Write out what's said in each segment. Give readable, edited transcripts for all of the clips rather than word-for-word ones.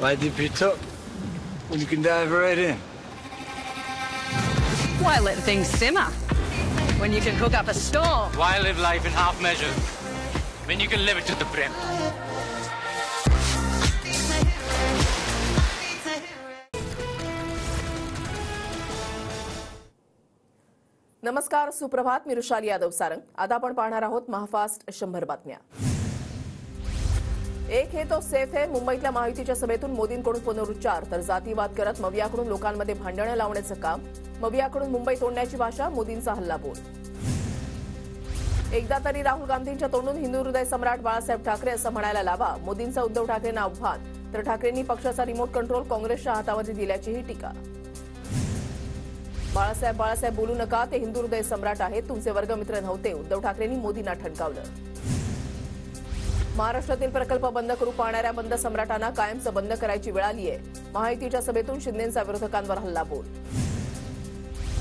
Why dip it up when you can dive right in? Why let things simmer when you can cook up a storm? Why live life in half measures when you can live it to the brim? नमस्कार, सुप्रभात. मी रुशाली यादव सारंग. आता आपण पाहणार आहोत महाफास्ट 100 बातम्या. एक हे तो सेफ है. मुंबईतल्या महायुतीच्या सभेतून मोदींकडून पुनरुच्चार, तर जातीवाद करत मवियाकडून लोकांमध्ये भांडणं लावण्याचं काम. मवियाकडून मुंबई तोडण्याची भाषा, मोदींचा हल्लाबोल. एकदा तरी राहुल गांधींच्या तोंडून हिंदू हृदय सम्राट बाळासाहेब ठाकरे असं म्हणायला लावा. मोदींचं उद्धव ठाकरेंना आव्हान, तर ठाकरेंनी पक्षाचा रिमोट कंट्रोल काँग्रेसच्या हातामध्ये दिल्याचीही टीका. बाळासाहेब बोलू नका, ते हिंदू हृदय सम्राट आहेत, तुमचे वर्गमित्र नव्हते. उद्धव ठाकरेंनी मोदींना ठणकावलं. महाराष्ट्रातील प्रकल्प बंद करू पाहणाऱ्या बंद सम्राटांना कायमचं बंद करायची वेळ आली आहे. महायुतीच्या सभेतून शिंदेंचा विरोधकांवर हल्लाबोल.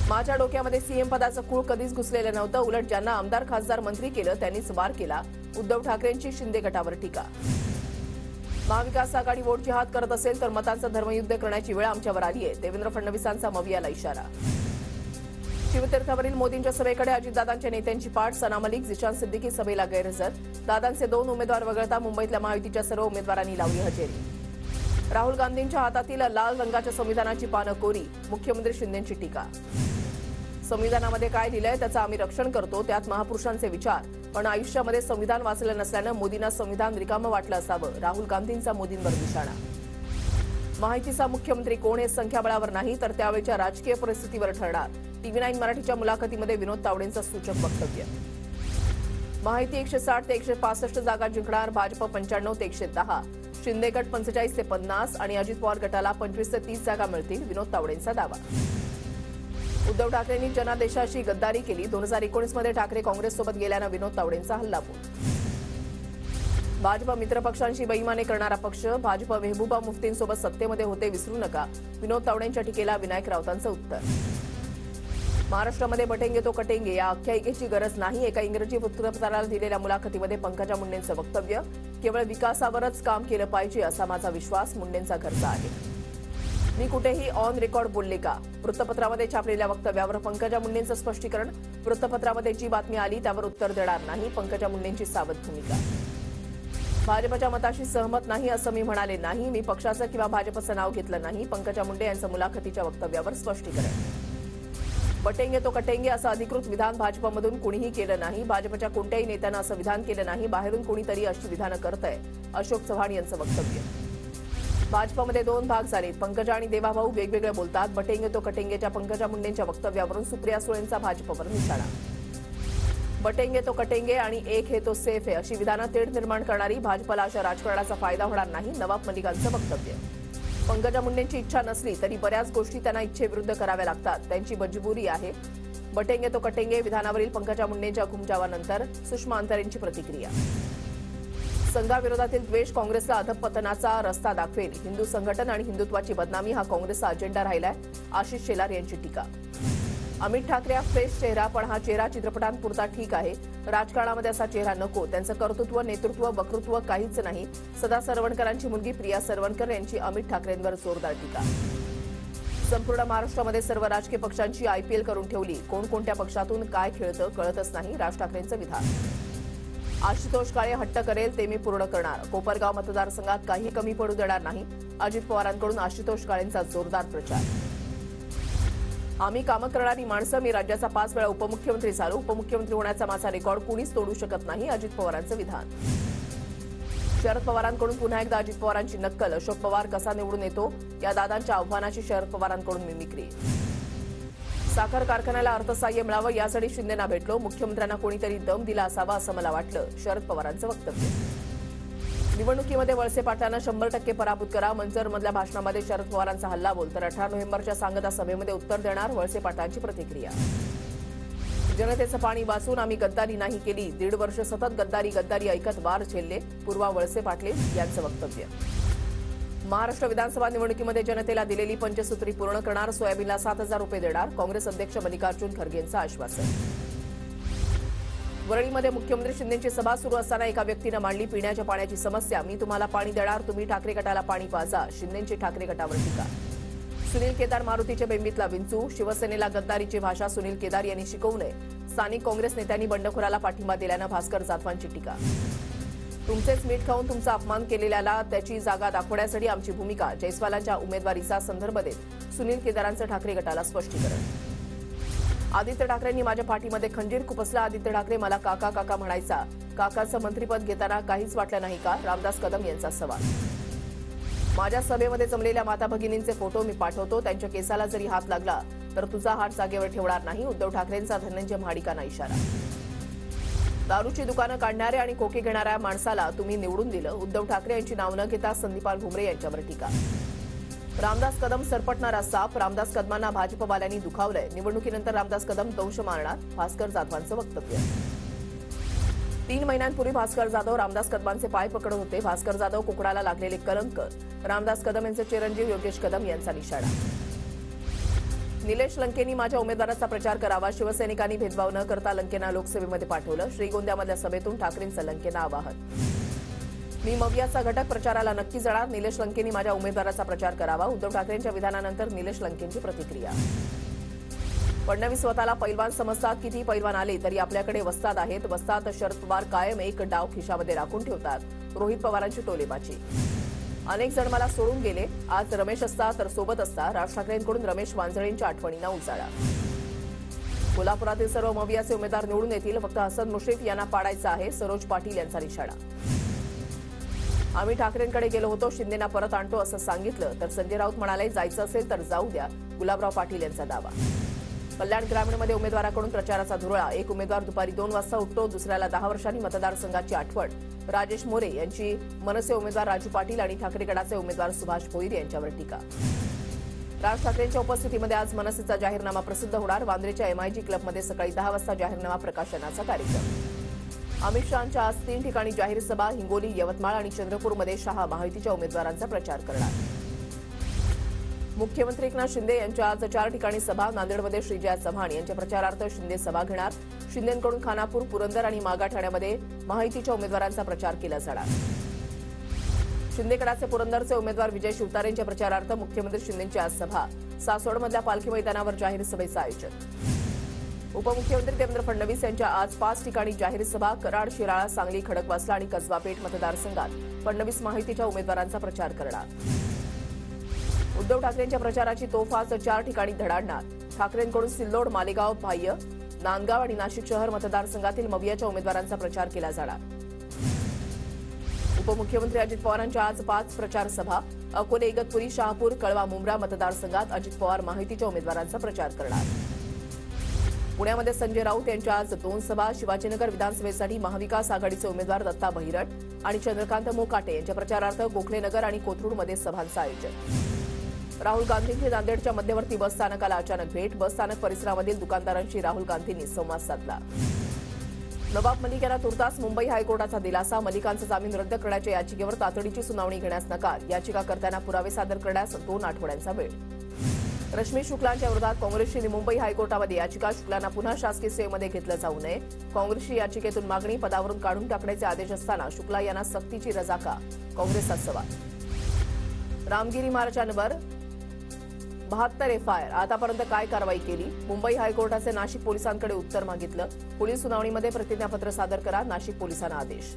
माझ्या डोक्यामध्ये सीएम पदाचं कूळ कधीच घुसलेलं नव्हतं. उलट ज्यांना आमदार खासदार मंत्री केलं त्यांनीच वार केला. उद्धव ठाकरेंची शिंदे गटावर टीका. महाविकास आघाडी वोट जिहाद करत असेल तर मतांचं धर्मयुद्ध करण्याची वेळ आमच्यावर आली आहे. देवेंद्र फडणवीसांचा मवियाला इशारा. शिवतीर्थावरील मोदींच्या सभेकडे अजितदादांच्या नेत्यांची पाठ. सना मलिक, झिशान सिद्दीकी सभेला गैरहजर. दादांचे 2 उमेदवार वगळता मुंबईतल्या महायुतीच्या सर्व उमेदवारांनी लावली हजेरी. राहुल गांधींच्या हातातील लाल रंगाच्या संविधानाची पानं कोरी. मुख्यमंत्री शिंदेंची टीका. संविधानामध्ये काय लिहिलंय त्याचं आम्ही रक्षण करतो, त्यात महापुरुषांचे विचार, पण आयुष्यामध्ये संविधान वाचलं नसल्यानं मोदींना संविधान रिकामं वाटलं असावं. राहुल गांधींचा मोदींवर निशाणा. माहितीचा मुख्यमंत्री कोण हे संख्याबळावर नाही तर त्यावेळच्या राजकीय परिस्थितीवर ठरणार. TV9 मराठीच्या मुलाखतीमध्ये विनोद तावडेंचं सूचक वक्तव्य. माहिती 160 ते 165 जागा जिंकणार. भाजप 95 ते 110. शिंदे गट 45 ते 50 आणि अजित पवार गटाला 25 ते 30 जागा मिळतील. विनोद तावडेंचा दावा. उद्धव ठाकरेंनी जनादेशाशी गद्दारी केली. 2019 मध्ये ठाकरे काँग्रेससोबत गेल्यानं विनोद तावडेंचा हल्लाबोल. भाजप मित्रपक्षांशी बेईमानी करणारा पक्ष. भाजप मेहबूबा मुफ्तींसोबत सत्तेमध्ये होते, विसरू नका. विनोद तावडेंच्या टीकेला विनायक राऊतांचं उत्तर. महाराष्ट्रामध्ये बटेंगे तो कटेंगे या आख्यायिकेची गरज नाही. एका इंग्रजी वृत्तपत्राला दिलेल्या मुलाखतीमध्ये पंकजा मुंडेंचं वक्तव्य. केवळ विकासावरच काम केलं पाहिजे असा माझा विश्वास. मुंडेंचा घरचा आहे. मी कुठेही ऑन रेकॉर्ड बोलले का? वृत्तपत्रामध्ये छापलेल्या वक्तव्यावर पंकजा मुंडेंचं स्पष्टीकरण. वृत्तपत्रामध्ये जी बातमी आली त्यावर उत्तर देणार नाही. पंकजा मुंडेंची सावध भूमिका. भाजपच्या मताशी सहमत नाही असं मी म्हणाले नाही. मी पक्षाचं किंवा भाजपचं नाव घेतलं नाही. पंकजा मुंडे यांचं मुलाखतीच्या वक्तव्यावर स्पष्टीकरण. बटेंगे तो कटेंगे असं अधिकृत विधान भाजपमधून कुणीही केलं नाही. भाजपच्या कोणत्याही नेत्यानं असं विधान केलं नाही. बाहेरून कोणीतरी अशी विधानं करतंय. अशोक चव्हाण यांचं वक्तव्य. भाजपमध्ये 2 भाग झालेत. पंकजा आणि देवाभाऊ वेगवेगळे बोलतात. बटेंगे तो कटेंगेच्या पंकजा मुंडेंच्या वक्तव्यावरून सुप्रिया सुळेंचा भाजपवर निशाणा. बटेंगे तो कटेंगे आणि एक हे तो सेफ आहे अशी विधानं तेढ निर्माण करणारी. भाजपला अशा राजकारणाचा फायदा होणार नाही. नवाब मलिकांचं वक्तव्य. पंकजा मुंडेंची इच्छा नसली तरी बऱ्याच गोष्टी त्यांना इच्छेविरुद्ध कराव्या लागतात. त्यांची मजबुरी आहे. बटेंगे तो कटेंगे विधानावरील पंकजा मुंडेंच्या घुमजावानंतर सुषमा अंतरेंची प्रतिक्रिया. संघाविरोधातील द्वेष काँग्रेसला अधपतनाचा रस्ता दाखवेल. हिंदू संघटन आणि हिंदुत्वाची बदनामी हा काँग्रेसचा अजेंडा राहिलाय. आशिष शेलार यांची टीका. अमित ठाकरे हा फ्रेश चेहरा, पण हा चेहरा चित्रपटांपुरता ठीक आहे. राजकारणामध्ये असा चेहरा नको. त्यांचं कर्तृत्व, नेतृत्व, वक्तृत्व काहीच नाही. सदा सरवणकरांची मुलगी प्रिया सरवणकर यांची अमित ठाकरेंवर जोरदार टीका. संपूर्ण महाराष्ट्रामध्ये सर्व राजकीय पक्षांची IPL करून ठेवली. कोणकोणत्या पक्षातून काय खेळतं कळतच नाही. राज ठाकरेंचं विधान. आशुतोष काळे हट्ट करेल ते मी पूर्ण करणार. कोपरगाव मतदारसंघात काही कमी पडू देणार नाही. अजित पवारांकडून आशुतोष काळेंचा जोरदार प्रचार. आम्ही कामं करणारी माणसं. मी राज्याचा 5 वेळा उपमुख्यमंत्री झालो. उपमुख्यमंत्री होण्याचा माझा रेकॉर्ड कुणीच तोडू शकत नाही. अजित पवारांचं विधान. शरद पवारांकडून पुन्हा एकदा अजित पवारांची नक्कल. अशोक पवार कसा निवडून येतो या दादांच्या आव्हानाची शरद पवारांकडून मिमिक्री. साखर कारखान्याला अर्थसहाय्य मिळावं यासाठी शिंदेना भेटलो. मुख्यमंत्र्यांना कोणीतरी दम दिला असावा असं मला वाटलं. शरद पवारांचं वक्तव्य. निवडणुकीमध्ये वळसे पाटलांना 100% पराभूत करा. मंचरमधल्या भाषणामध्ये शरद पवारांचा हल्लाबोल. तर 18 नोव्हेंबरच्या सांगता सभेमध्ये उत्तर देणार. वळसे पाटलांची प्रतिक्रिया. जनतेचं पाणी वाचून आम्ही गद्दारी नाही केली. 1.5 वर्ष सतत गद्दारी ऐकत वार झेलले. पूर्वा वळसे पाटील यांचं वक्तव्य. महाराष्ट्र विधानसभा निवडणुकीमध्ये जनतेला दिलेली पंचसूत्री पूर्ण करणार. सोयाबीनला 7,000 रुपये देणार. काँग्रेस अध्यक्ष मल्लिकार्जुन खरगेंचं आश्वासन. वरळीमध्ये मुख्यमंत्री शिंदेंची सभा सुरू असताना एका व्यक्तीनं मांडली पिण्याच्या पाण्याची समस्या. मी तुम्हाला पाणी देणार, तुम्ही ठाकरे गटाला पाणी पाजा. शिंदेंची ठाकरे गटावर टीका. सुनील केदार मारुतीच्या बेंबीतला विंचू. शिवसेनेला गद्दारीची भाषा सुनील केदार यांनी शिकवू नये. स्थानिक काँग्रेस नेत्यांनी बंडखोराला पाठिंबा दिल्यानं भास्कर जाधवांची टीका. तुमचेच मीठ खाऊन तुमचा अपमान केलेल्याला त्याची जागा दाखवण्यासाठी आमची भूमिका. जयस्वालांच्या उमेदवारीचा संदर्भ देत सुनील केदारांचं ठाकरे गटाला स्पष्टीकरण. आदित्य ठाकरेंनी माझ्या पाठीमध्ये खंजीर खुपसला. आदित्य ठाकरे मला काका काका म्हणायचा. काकाचं मंत्रिपद घेताना काहीच वाटलं नाही का? रामदास कदम यांचा सवाल. माझ्या सभेमध्ये जमलेल्या माता भगिनींचे फोटो मी पाठवतो. त्यांच्या केसाला जरी हात लागला तर तुझा हात जागेवर ठेवणार नाही. उद्धव ठाकरेंचा धनंजय महाडिकांना इशारा. दारूची दुकानं काढणाऱ्या आणि कोके घेणाऱ्या माणसाला तुम्ही निवडून दिलं. उद्धव ठाकरे यांची नाव न घेता संदीपान भुमरे यांच्यावर टीका. रामदास कदम सरपटणारा साप. रामदास कदमांना भाजपवाल्यांनी दुखावलंय. निवडणुकीनंतर रामदास कदम दंश मारणार. भास्कर जाधवांचं वक्तव्य. 3 महिन्यांपूर्वी भास्कर जाधव रामदास कदमांचे पाय पकडत होते. भास्कर जाधव कोकणाला लागलेले कलंक. रामदास कदम यांचे चिरंजीव योगेश कदम यांचा निशाणा. निलेश लंकेंनी माझ्या उमेदवाराचा प्रचार करावा. शिवसैनिकांनी भेदभाव न करता लंकेंना लोकसभेमध्ये पाठवलं. श्रीगोंद्यामधल्या सभेतून ठाकरेंचं लंकेंना आवाहन. मी मवियाचा घटक प्रचाराला नक्की जाणार. निलेश लंकेंनी माझ्या उमेदवाराचा प्रचार करावा. उद्धव ठाकरेंच्या विधानानंतर निलेश लंकेंची प्रतिक्रिया. फडणवीस स्वतःला पैलवान समजतात. किती पैलवान आले तरी आपल्याकडे वस्ताद आहेत. वस्ताद शरद पवार कायम एक डाव खिशामध्ये राखून ठेवतात. रोहित पवारांची टोलेबाजी. अनेक जण मला सोडून गेले. आज रमेश असता तर सोबत असता. राज ठाकरेंकडून रमेश वांजळेंच्या आठवणींना उजाळा. कोल्हापुरातील सर्व मवियाचे उमेदवार निवडून येतील. फक्त हसन मुश्रीफ यांना पाडायचं आहे. सरोज पाटील यांचा निशाणा. आम्ही ठाकरेंकडे गेलो होतो. शिंदेना परत आणतो असं सांगितलं तर संजय राऊत म्हणाले जायचं असेल तर जाऊ द्या. गुलाबराव पाटील यांचा दावा. कल्याण ग्रामीणमध्ये उमेदवाराकडून प्रचाराचा धुरळा. एक उमेदवार दुपारी 2 वाजता उठतो. दुसऱ्याला 10 वर्षांनी मतदारसंघाची आठवण. राजेश मोरे यांची मनसे उमेदवार राजू पाटील आणि ठाकरे गटाचे उमेदवार सुभाष भोईर यांच्यावर टीका. राज ठाकरेंच्या उपस्थितीमध्ये आज मनसेचा जाहीरनामा प्रसिद्ध होणार. वांद्रेच्या MIG क्लबमध्ये सकाळी 10 वाजता जाहीरनामा प्रकाशनाचा कार्यक्रम. अमित शहांच्या आज 3 ठिकाणी जाहीर सभा. हिंगोली, यवतमाळ आणि चंद्रपूरमध्ये शहा महायुतीच्या उमेदवारांचा प्रचार करणार. मुख्यमंत्री एकनाथ शिंदे यांच्या आज 4 ठिकाणी सभा. नांदेडमध्ये श्रीजया चव्हाण यांच्या प्रचारार्थ शिंदे सभा घेणार. शिंदेंकडून खानापूर, पुरंदर आणि मागाठाण्यामध्ये महायुतीच्या उमेदवारांचा प्रचार केला जाणार. शिंदेगडाचे पुरंदरचे उमेदवार विजय शिवतारेंच्या प्रचारार्थ मुख्यमंत्री शिंदेंची आज सभा. सासवडमधल्या पालखी मैदानावर जाहीर सभेचं आयोजन. उपमुख्यमंत्री देवेंद्र फडणवीस यांच्या आज 5 ठिकाणी जाहीर सभा. कराड, शिराळा, सांगली, खडकवासला आणि कसबापेठ मतदारसंघात फडणवीस महायुतीच्या उमेदवारांचा प्रचार करणार. उद्धव ठाकरेंच्या प्रचाराची तोफ आज 4 ठिकाणी धडाडणार. ठाकरेंकडून सिल्लोड, मालेगाव, बाह्य, नांदगाव आणि नाशिक शहर मतदारसंघातील मवियाच्या उमेदवारांचा प्रचार केला जाणार. उपमुख्यमंत्री अजित पवारांच्या आज 5 प्रचार सभा. अकोले, इगतपुरी, शहापूर, कळवा, मुंब्रा मतदारसंघात अजित पवार महायुतीच्या उमेदवारांचा प्रचार करणार. पुण्यामध्ये संजय राऊत यांच्या आज 2 सभा. शिवाजीनगर विधानसभेसाठी महाविकास आघाडीचे उमेदवार दत्ता बहिरट आणि चंद्रकांत मोकाटे यांच्या प्रचारार्थ गोखलेनगर आणि कोथरूडमध्ये सभांचं आयोजन. राहुल गांधींची नांदेडच्या मध्यवर्ती बस स्थानकाला अचानक भेट. बस स्थानक परिसरामधील दुकानदारांशी राहुल गांधींनी संवाद साधला. नवाब मलिक यांना तुर्तास मुंबई हायकोर्टाचा दिलासा. मलिकांचा जामीन रद्द करण्याच्या याचिकेवर तातडीची सुनावणी घेण्यास नकार. याचिकाकर्त्यांना पुरावे सादर करण्यास 2 आठवड्यांचा वेळ. रश्मी शुक्लांच्या विरोधात काँग्रेसची मुंबई हायकोर्टामध्ये याचिका. शुक्लांना पुन्हा शासकीय सेवेमध्ये घेतलं जाऊ नये. काँग्रेसची याचिकेतून मागणी. पदावरून काढून टाकण्याचे आदेश असताना शुक्ला यांना सक्तीची रजा का? काँग्रेसचा सवाल. रामगिरी मार्चांवर 72 FIR. आतापर्यंत काय कारवाई केली? मुंबई हायकोर्टाचे नाशिक पोलिसांकडे उत्तर मागितलं. पोलीस सुनावणीमध्ये प्रतिज्ञापत्र सादर करा. नाशिक पोलिसांना आदेश.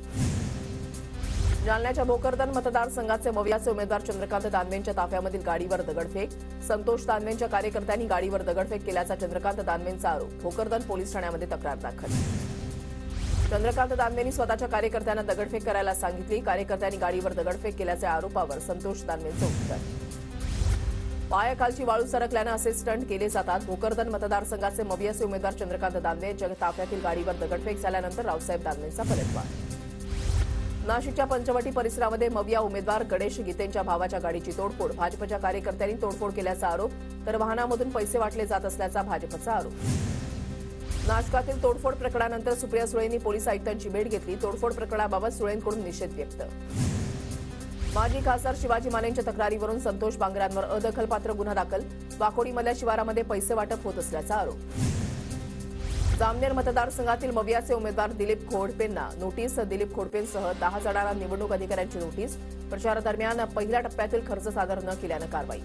जालन्याच्या भोकरदन मतदारसंघाचे मवियाचे उमेदवार चंद्रकांत दानवेंच्या ताफ्यामधील गाडीवर दगडफेक. संतोष दानवेंच्या कार्यकर्त्यांनी गाडीवर दगडफेक केल्याचा चंद्रकांत दानवेंचा आरोप. भोकरदन पोलीस ठाण्यामध्ये तक्रार दाखल. चंद्रकांत दानवेंनी स्वतःच्या कार्यकर्त्यांना दगडफेक करायला सांगितली. कार्यकर्त्यांनी गाडीवर दगडफेक केल्याच्या आरोपावर संतोष दानवेंचं उत्तर. पायाखालची वाळू सरकल्यानं असे स्टंट केले जातात. भोकरदन मतदारसंघाचे मवियाचे उमेदवार चंद्रकांत दानवे यांच्या ताफ्यातील गाडीवर दगडफेक झाल्यानंतर रावसाहेब दानवेंचा पलटवार. नाशिकच्या पंचवटी परिसरामध्ये मविया उमेदवार गणेश गीतेंच्या भावाच्या गाडीची तोडफोड. भाजपच्या कार्यकर्त्यांनी तोडफोड केल्याचा आरोप. तर वाहनामधून पैसे वाटले जात असल्याचा भाजपचा आरोप. नाशिकातील तोडफोड प्रकरणानंतर सुप्रिया सुळेंनी पोलीस आयुक्तांची भेट घेतली. तोडफोड प्रकरणाबाबत सुळेंकडून निषेध व्यक्त. माजी खासदार शिवाजी मानेंच्या तक्रारीवरून संतोष बांगरांवर अदखलपात्र गुन्हा दाखल. वाकोडीमधल्या शिवारामध्ये पैसे वाटप होत असल्याचा आरोप. जामनेर मतदारसंघातील मवियाचे उमेदवार दिलीप खोडपेंना नोटीस. दिलीप खोडपेंसह 10 जणांना निवडणूक अधिकाऱ्यांची नोटीस. प्रचारादरम्यान पहिल्या टप्प्यातील खर्च सादर न केल्यानं कारवाई.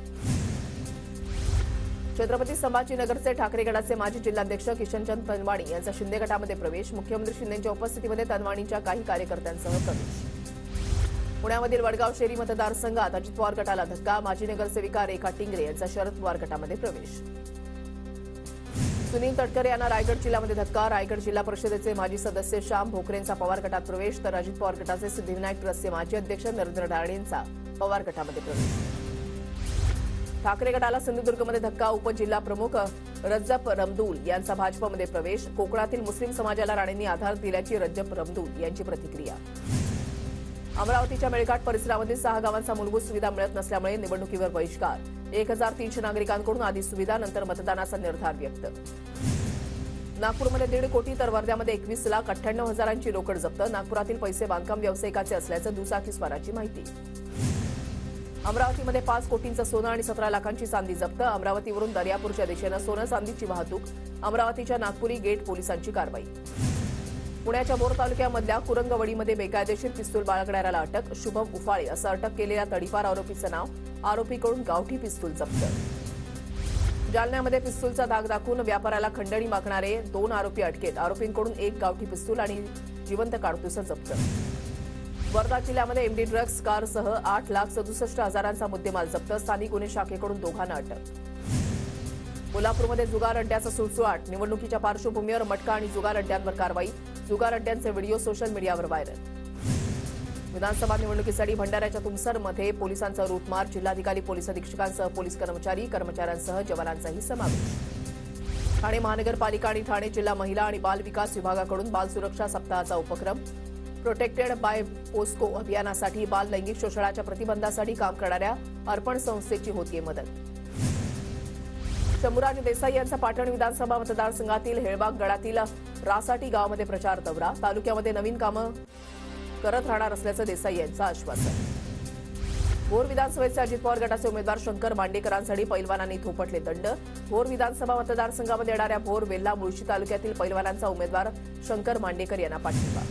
छत्रपती संभाजीनगरचे ठाकरे गटाचे माजी जिल्हाध्यक्ष किशनचंद तनवाणी यांचा शिंदे गटामध्ये प्रवेश. मुख्यमंत्री शिंदेंच्या उपस्थितीमध्ये तनवाणींच्या काही कार्यकर्त्यांसह प्रवेश. पुण्यामधील वडगाव शेरी मतदारसंघात अजित पवार गटाला धक्का. माजी नगरसेविका रेखा टिंगरे यांचा शरद पवार गटामध्ये प्रवेश. सुनील तटकरे यांना रायगड जिल्ह्यामध्ये धक्का. रायगड जिल्हा परिषदेचे माजी सदस्य श्याम भोकरेंचा पवार गटात प्रवेश, तर अजित पवार गटाचे सिद्धिविनायक ट्रस्टचे माजी अध्यक्ष नरेंद्र डाळेंचा पवार गटामध्ये प्रवेश. ठाकरे गटाला सिंधुदुर्गमध्ये धक्का. उपजिल्हा प्रमुख रज्जब रमदूल यांचा भाजपमध्ये प्रवेश. कोकणातील मुस्लिम समाजाला राणेंनी आधार दिल्याची रज्जब रमदूल यांची प्रतिक्रिया. अमरावतीच्या मेळघाट परिसरामधील 6 गावांचा मूलभूत सुविधा मिळत नसल्यामुळे निवडणुकीवर बहिष्कार. 1300 नागरिकांकडून आधी सुविधा, नंतर मतदानाचा निर्धार व्यक्त. नागपूरमध्ये 1.5 कोटी तर वर्ध्यामध्ये 21,98,000ची रोकड जप्त. नागपुरातील पैसे बांधकाम व्यावसायिकाचे असल्याचं दुचाकी स्वाराची माहिती. अमरावतीमध्ये 5 कोटींचं सोनं आणि 17 लाखांची चांदी जप्त. अमरावतीवरून दर्यापूरच्या दिशेनं सोनं चांदीची वाहतूक. अमरावतीच्या नागपुरी गेट पोलिसांची कारवाई. पुण्याच्या भोर तालुक्यामधल्या कुरंगवडीमध्ये बेकायदेशीर पिस्तूल बाळगणाऱ्याला अटक. शुभम उफाळे असं अटक केलेल्या तडीपार आरोपीचं नाव. आरोपीकडून गावठी पिस्तूल जप्त. जालन्यामध्ये पिस्तूलचा दाग दाखवून व्यापाऱ्याला खंडणी मागणारे 2 आरोपी अटकेत. आरोपींकडून 1 गावठी पिस्तूल आणि जिवंत काडतुसं जप्त. वर्धा जिल्ह्यामध्ये एमडी ड्रग्ज कारसह 8,67,000चा मुद्देमाल जप्त. स्थानिक गुन्हे शाखेकडून 2 अटक. कोल्हापूरमध्ये जुगार अड्ड्याचा सुळसुळाट. निवडणुकीच्या पार्श्वभूमीवर मटका आणि जुगार अड्ड्यांवर कारवाई. जुगार अड्ड्यांचे व्हिडिओ सोशल मीडियावर व्हायरल. विधानसभा निवडणुकीसाठी भंडाऱ्याच्या तुमसरमध्ये पोलिसांचा रूटमार. जिल्हाधिकारी पोलीस अधीक्षकांसह पोलीस कर्मचाऱ्यांसह जवानांचाही समावेश. ठाणे महानगरपालिका आणि ठाणे जिल्हा महिला आणि बाल विकास विभागाकडून बाल सुरक्षा सप्ताहाचा उपक्रम. प्रोटेक्टेड बाय पोस्को अभियानासाठी बाल लैंगिक शोषणाच्या प्रतिबंधासाठी काम करणाऱ्या अर्पण संस्थेची होतीये मदत. शंभूराज देसाई यांचा पाटण विधानसभा मतदारसंघातील हेळबाग गडातील रासाटी गावामध्ये प्रचार दौरा. तालुक्यामध्ये नवीन कामं करत राहणार असल्याचं देसाई यांचं आश्वासन. भोर विधानसभेचे अजित पवार गटाचे उमेदवार शंकर मांडेकरांसाठी पैलवानांनी थोपटले दंड. भोर विधानसभा मतदारसंघामध्ये येणाऱ्या भोर, वेल्हा, मुळशी तालुक्यातील पैलवानांचा उमेदवार शंकर मांडेकर यांना पाठिंबा.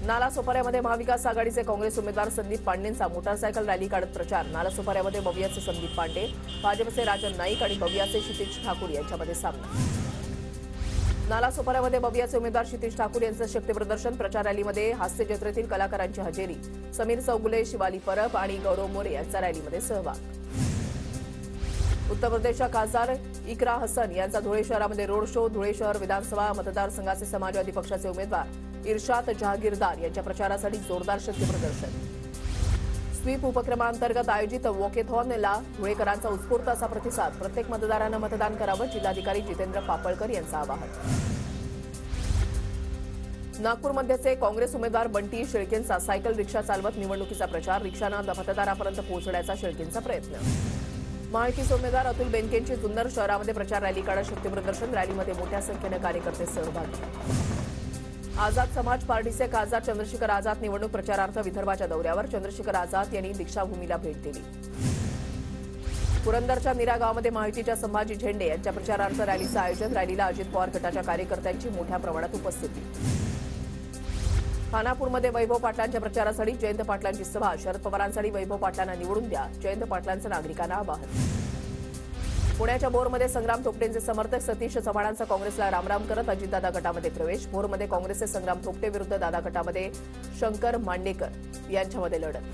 नालासोपाऱ्यामध्ये महाविकास आघाडीचे काँग्रेस उमेदवार संदीप पांडेंचा मोटारसायकल रॅली काढत प्रचार. नालासोपाऱ्यामध्ये बवियाचे संदीप पांडे, भाजपचे राजन नाईक आणि बवियाचे क्षितिज ठाकूर यांच्यामध्ये सामना. नालासोपाऱ्यामध्ये बवियाचे उमेदवार क्षितिज ठाकूर यांचं शक्तीप्रदर्शन. प्रचार रॅलीमध्ये हास्य जत्रेतील कलाकारांची हजेरी. समीर चौगुले, शिवाली परब आणि गौरव मोरे यांचा रॅलीमध्ये सहभाग. उत्तर प्रदेशच्या खासदार इकरा हसन यांचा धुळे शहरामध्ये रोड शो. धुळे शहर विधानसभा मतदारसंघाचे समाजवादी पक्षाचे उमेदवार इर्शाद जहागीरदार यांच्या प्रचारासाठी जोरदार शक्तीप्रदर्शन. स्वीप उपक्रमांतर्गत आयोजित वॉकेथॉनला धुळेकरांचा उत्स्फूर्त असा प्रतिसाद. प्रत्येक मतदारानं मतदान करावं, जिल्हाधिकारी जितेंद्र पापळकर यांचं आवाहन. नागपूरमध्येचे काँग्रेस उमेदवार बंटी शेळकेंचा सायकल रिक्षा चालवत निवडणुकीचा प्रचार. रिक्षानं मतदारापर्यंत पोहोचण्याचा शेळकेंचा प्रयत्न. महायुतीचे उमेदवार अतुल बेनकेंची जुन्नर शहरामध्ये प्रचार रॅली काढत शक्तीप्रदर्शन. रॅलीमध्ये मोठ्या संख्येनं कार्यकर्ते सहभागी. आझाद समाज पार्टीचे खासदार चंद्रशेखर आझाद निवडणूक प्रचारार्थ विदर्भाच्या दौऱ्यावर. चंद्रशेखर आझाद यांनी दीक्षाभूमीला भेट दिली. पुरंदरच्या नीरा गावामध्ये महायुतीच्या संभाजी झेंडे यांच्या प्रचारार्थ रॅलीचं आयोजन. रॅलीला अजित पवार गटाच्या कार्यकर्त्यांची मोठ्या प्रमाणात उपस्थिती. खानापूरमध्ये वैभव पाटलांच्या प्रचारासाठी जयंत पाटलांची सभा. शरद पवारांसाठी वैभव पाटलांना निवडून द्या, जयंत पाटलांचं नागरिकांना आवाहन. पुण्याच्या भोरमध्ये संग्राम थोपटेंचे समर्थक सतीश चव्हाणांचा काँग्रेसला रामराम करत अजितदादा गटामध्ये प्रवेश. भोरमध्ये काँग्रेसचे संग्राम थोपटे विरुद्ध दादा गटामध्ये शंकर मांडेकर यांच्यामध्ये लढत.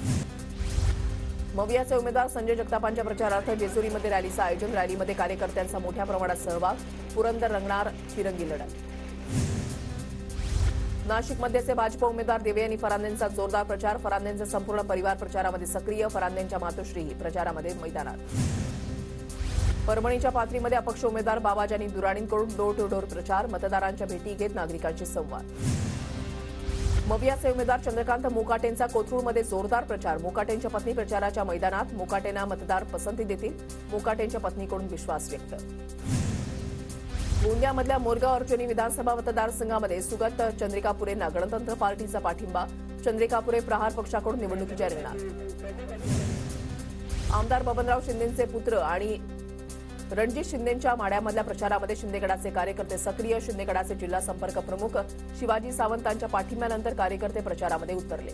मवियाचे उमेदवार संजय जगतापांच्या प्रचारार्थ जेजुरीमध्ये रॅलीचं आयोजन. रॅलीमध्ये कार्यकर्त्यांचा मोठ्या प्रमाणात सहभाग. पुरंदर रंगणार तिरंगी लढत. नाशिकमध्येचे भाजप उमेदवार देवयानी फरांदेंचा जोरदार प्रचार. फरांदेंचा संपूर्ण परिवार प्रचारामध्ये सक्रिय. फरांदेंच्या मातोश्रीही प्रचारामध्ये मैदानात. परभणीच्या पाथरीमध्ये अपक्ष उमेदवार बाबाजानी दुराणींकडून डोर टू डोर प्रचार. मतदारांच्या भेटी घेत नागरिकांशी संवाद. मवियाचे उमेदवार चंद्रकांत मोकाटेंचा कोथरूडमध्ये जोरदार प्रचार. मोकाटेंच्या पत्नी प्रचाराच्या मैदानात. मोकाटेंना मतदार पसंती देतील, मोकाटेंच्या पत्नीकडून विश्वास व्यक्त. गोंदियामधल्या मोरगाव अर्जुनी विधानसभा मतदारसंघामध्ये सुगत चंद्रिकापुरेंना गणतंत्र पार्टीचा पाठिंबा. चंद्रिकापुरे प्रहार पक्षाकडून निवडणुकीच्या रिंगणात. आमदार बबनराव शिंदेंचे पुत्र आणि रणजित शिंदेंच्या माढ्यामधल्या प्रचारामध्ये शिंदेगडाचे कार्यकर्ते सक्रिय. शिंदेगडाचे जिल्हा संपर्क प्रमुख शिवाजी सावंतांच्या पाठिंब्यानंतर कार्यकर्ते प्रचारामध्ये उतरले.